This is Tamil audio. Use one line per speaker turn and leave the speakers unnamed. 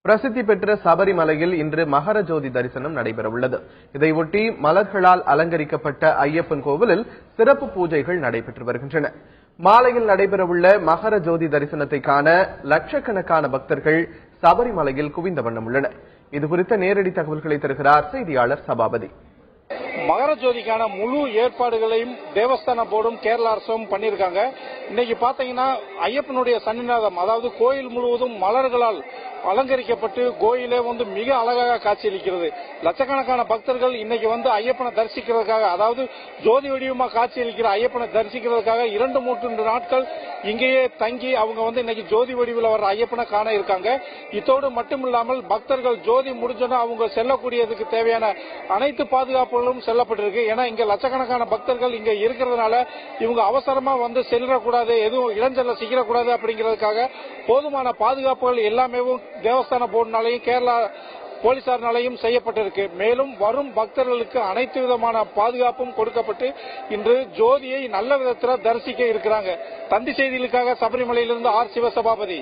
பிரசித்தி பெற்ற சபரிமலையில் இன்று மகர ஜோதி தரிசனம் நடைபெறவுள்ளது. இதையொட்டி மலர்களால் அலங்கரிக்கப்பட்ட ஐயப்பன் கோவிலில் சிறப்பு பூஜைகள் நடைபெற்று வருகின்றன. மாலையில் நடைபெறவுள்ள மகர ஜோதி தரிசனத்தை காண லட்சக்கணக்கான பக்தர்கள் சபரிமலையில் குவிந்த வண்ணம் உள்ளனர். இதுகுறித்த நேரடி தகவல்களை தருகிறார் செய்தியாளர் சபாபதி.
மகர ஜோதிக்கான முழு ஏற்பாடுகளையும் தேவஸ்தான போர்டும் கேரள அரசும் பண்ணியிருக்காங்க. இன்னைக்கு பாத்தீங்கன்னா ஐயப்பனுடைய சன்னிதானம், அதாவது கோயில் முழுவதும் மலர்களால் அலங்கரிக்கப்பட்டு கோயிலே மிக அழகாக காட்சியளிக்கிறது. லட்சக்கணக்கான பக்தர்கள் இன்னைக்கு ஐயப்பனை தரிசிக்கிறதுக்காக, அதாவது ஜோதி வடிவமா காட்சியளிக்கிற ஐயப்பனை தரிசிக்கிறதுக்காக 2-3 நாட்கள் இங்கேயே தங்கி அவங்க இன்னைக்கு ஜோதி வடிவில் வர ஐயப்பனை காண இருக்காங்க. இதோடு மட்டுமில்லாமல் பக்தர்கள் ஜோதி முடிஞ்சோன்னா அவங்க செல்லக்கூடியதுக்கு தேவையான அனைத்து பாதுகாப்புகளும் செல்லப்பட்டிருக்கு. ஏன்னா இங்க லட்சக்கணக்கான பக்தர்கள் இங்க இருக்கிறதுனால இவங்க அவசரமா செல்லக்கூடாது, எதுவும் இளஞ்சல்ல சிக்கிறக்கூடாது அப்படிங்கிறதுக்காக போதுமான பாதுகாப்புகள் எல்லாமே தேவஸ்தான போர்டினாலையும் கேரளா போலீசாரினாலையும் செய்யப்பட்டிருக்கு. மேலும் வரும் பக்தர்களுக்கு அனைத்து விதமான பாதுகாப்பும் கொடுக்கப்பட்டு இன்று ஜோதியை நல்ல விதத்தில் தரிசிக்க இருக்கிறாங்க. தந்தி செய்திகளுக்காக சபரிமலையிலிருந்து ஆர். சிவசபாபதி.